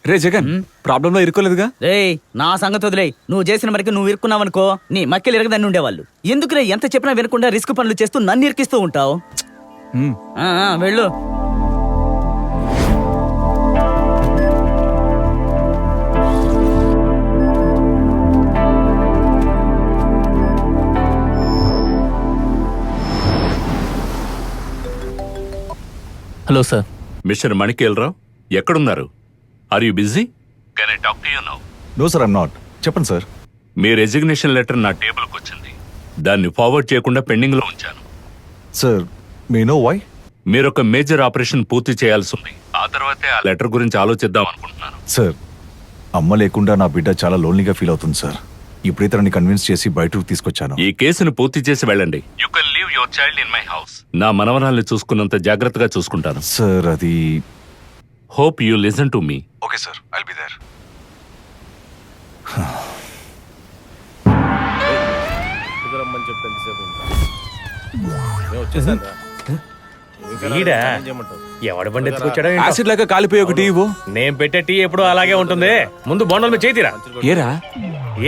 రే Jagan, problem లో ఇరుకోలేదుగా? రేయ్ నా సంగతి వదిలేయ్. నువ్వు చేసిన మరికి నువ్వు ఇరుక్కున్నావనుకో నీ మక్కెలు ఇరగదని ఉండేవాళ్ళు. ఎందుకురే ఎంత చెప్పినా వినకుండా రిస్క్ పనులు చేస్తూ నన్ను ఇరికిస్తూ ఉంటావు? వెళ్ళు. Hello sir. మిస్టర్ మణికేల్రావు ఎక్కడున్నారు? Are you busy? Can I talk to you now? No sir, I'm not. చెప్పండి సార్. మీ రెసిగ్నేషన్ లెటర్ నా టేబుల్కి వచ్చింది. దాన్ని ఫార్వర్డ్ చేయకుండా పెండింగ్లో ఉంచాను. Sir, may know why? మీరు ఒక మేజర్ ఆపరేషన్ పూర్తి చేయాల్సి ఉంది. ఆ తర్వాతే ఆ లెటర్ గురించి ఆలోచిద్దాం అనుకుంటున్నాను. సార్, అమ్మ లేకుండా నా బిడ్డ చాలా లోన్లీగా ఫీల్ అవుతుంది సార్. ఇప్పుడే తనని కన్విన్స్ చేసి బయటకు తీసుకొచ్చాను. ఈ కేసును పూర్తి చేసి వెళ్ళండి. You can leave your child in my house. నా మనవరాల్ని చూసుకున్నంత జాగ్రత్తగా చూసుకుంటాను. సార్, అది... hope you listen to me. Okay sir, I'll be there. ఎవడ బండి ఎత్తుకొచ్చాడో యాసిడ్ లాగా కాలిపోయి ఒక టీ ఇవ్వు. నేను పెట్టే టీ ఎప్పుడు అలాగే ఉంటుంది. ముందు బొండల మీద చేతిరా. ఏరా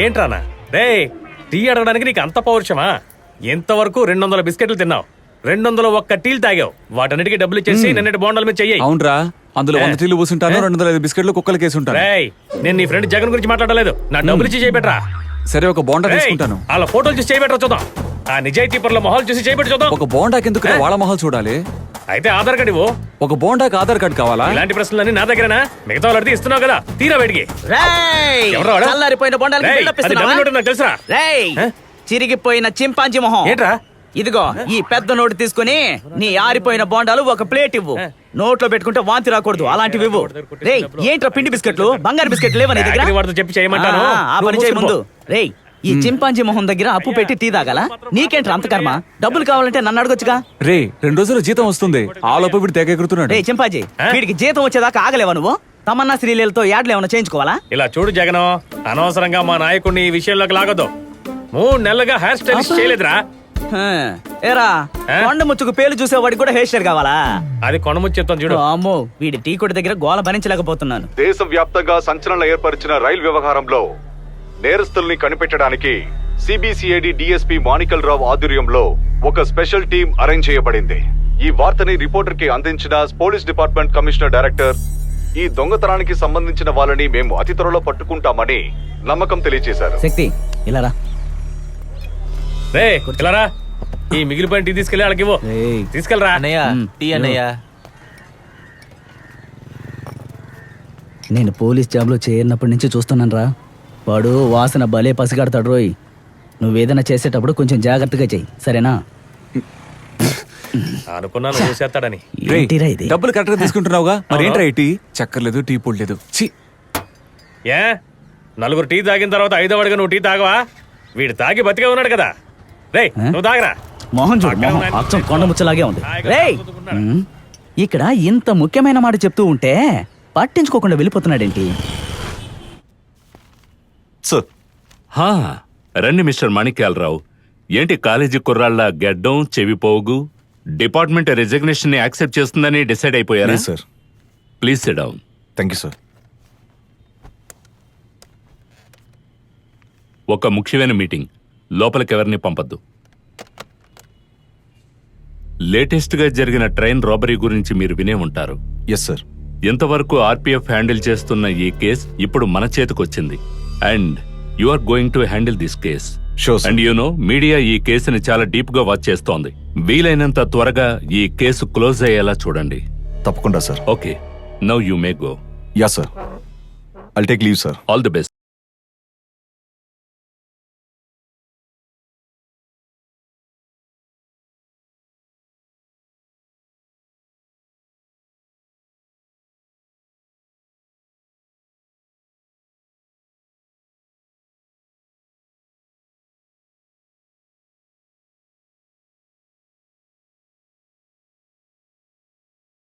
ఏంట్రానా రే, టీ అడగడానికి నీకు అంత పౌరుషమా? ఎంతవరకు 200 బిస్కెట్లు తిన్నావు, 201 టీలు తాగావు. వాటన్నిటికీ డబ్బులు ఇచ్చేసి నిన్నటి బొండల మీద చెయ్యి. అవునరా, అందులో 100 టీలు పూసుంటాను, 205 బిస్కెట్లు కుక్కలు కేసుంటాను. నేను నీ ఫ్రెండ్ జగన్ గురించి మాట్లాడలేదు. నా డబ్బులు ఇచ్చి చేయబెట్టరా. సరే, ఒక బోండా తీసుకుంటాను. అలా ఫోటోలు చూసి చేయబెట్టరా చూద్దాం. ఆ నిజాయితీ పరుల మొహాలు చూసి చేయబెట్టి చూద్దాం. ఒక బోండాకి ఎందుకు వాళ్ళ మొహాలు చూడాలి? అయితే ఆధార్ కార్డు ఇవ్వు. ఒక బోండాకి ఆధార్ కార్డు కావాలా? ఇలాంటి ప్రశ్నలన్నీ నా దగ్గరనా? మిగతా వాళ్ళు అడిగితే ఇస్తున్నావు కదా, తీరా బయటికి. చల్లారిపోయిన బొండాలకి build-up ఇస్తున్నావా? నాకు తెలుసా? రేయ్, చిరిగిపోయిన చింపాంజీ మొహం. ఏంట్రా? ఇదిగో ఈ పెద్ద నోటు తీసుకుని నీ ఆరిపోయిన బోండాలు ఒక ప్లేట్ ఇవ్వు. నోట్లో పెట్టుకుంటే వాంతి రాకూడదు, అలాంటివి ఇవ్వు. రేయ్, ఏంట్రా పిండి బిస్కెట్లు, బంగారు బిస్కెట్లు లేవా నీ దగ్గర? ఫ్యాక్టరీ వాడితో చెప్పి చేయమంటాను. ఆ పని చేయి ముందు. రేయ్, ఈ చింపాంజీ మొహం దగ్గర అప్పు పెట్టి టీ తాగాల? నీకేంట్రా అంత కర్మ? డబ్బులు కావాలంటే నన్ను అడగొచ్చుగా. రే, 2 రోజులు జీతం వస్తుంది, ఆ లోపు వీడు తెగ ఎగురుతున్నాడు. రే చింపాంజీ, వీడికి జీతం వచ్చేదాకా ఆగలేవా నువ్వు? తమన్నా శ్రీలీలతో యాడ్లు ఏమైనా చేయించుకోవాలా? ఇలా చూడు జగన్, అనవసరంగా మా నాయకుడిని ఈ విషయంలోకి లాగొద్దు. 3 నెలలుగా హెయిర్ స్టైలిష్ చేయలేదురా. ఏరా, కొండ ముచ్చుకు పేలు చూసేవాడికి కూడా హెయిర్ స్టైల్ కావాలా? అది కొండముచ్చేస్తాను చూడు. అమ్మో, వీడి టీ కొట్టు దగ్గర గోల భరించలేకపోతున్నాను. దేశవ్యాప్తంగా సంచలనం ఏర్పరిచిన రైలు వ్యవహారంలో నేరస్తుల్ని కనిపెట్టడానికి సిబిసిఐడి డిఎస్పీ మాణికల్ రావు ఆధ్వర్యంలో ఒక స్పెషల్ టీం అరేంజ్ చేయబడింది. ఈ వార్తని రిపోర్టర్ కి అందించిన పోలీస్ డిపార్ట్మెంట్ కమిషనర్ డైరెక్టర్, ఈ దొంగతనానికి సంబంధించిన వాళ్ళని మేము అతి త్వరలో పట్టుకుంటామని నమ్మకం తెలియజేశారు. శక్తి, ఇలా రా. రే ఇలారా, ఈ మిగిలిపోయిన టీ తీసుకెళ్ళి వాళ్ళకి ఇవ్వు. తీసుకెళ్ళరా. నేను పోలీస్ జాబ్ లో చేరినప్పటి నుంచి చూస్తున్నాను రా. వాడు వాసన భలే పసిగడతాడు రోయ్. నువ్వేదైనా చేసేటప్పుడు కొంచెం జాగ్రత్తగా చెయ్యి, సరేనా? అనుకున్నాను చూసేస్తాడని. రేయ్, ఏంటిరా ఇది? డబ్బులు కరెక్ట్ గా తీసుకుంటున్నావుగా, మరి ఏంట్రా ఈ టీ? చక్కర్లేదు, టీ పొడి లేదు. ఏ 4 టీ తాగిన తర్వాత 5వ అడుగు నువ్వు టీ తాగవా? వీడు తాగి బతికే ఉన్నాడు కదా. రేయ్, నువ్వు తాగరా. మోహన్ చూడు, మోహన్ అచ్చం కొండ ముచ్చలాగే ఉంది. రేయ్, ఇక్కడ ఇంత ముఖ్యమైన మాట చెప్తూ ఉంటే పట్టించుకోకుండా వెళ్ళిపోతున్నాడేంటి? సార్, రండి మిస్టర్ మణికేల్రావు. ఏంటి కాలేజీ కుర్రాళ్ళ గెడ్డం, చెవి పోగు? డిపార్ట్మెంట్ రెసిగ్నేషన్ ని యాక్సెప్ట్ చేస్తుందని డిసైడ్ అయిపోయారా? Sir. Please SIT down. Thank you sir. ఒక ముఖ్యమైన మీటింగ్, లోపలికి ఎవరిని పంపద్దు. లేటెస్ట్ గా జరిగిన ట్రైన్ రాబరీ గురించి మీరు వినే ఉంటారు. Yes sir. ఎంతవరకు ఆర్పిఎఫ్ హ్యాండిల్ చేస్తున్న ఈ కేస్ ఇప్పుడు మన చేతికొచ్చింది. And you are going to handle this case. Sure sir. And you know, media ఈ కేసుని చాలా డీప్ గా వాచ్ చేస్తోంది. వీలైనంత త్వరగా ఈ కేసు క్లోజ్ అయ్యేలా చూడండి. తప్పకుండా sir. Okay, now you may go. Yeah sir, I'll take leave sir. All the best.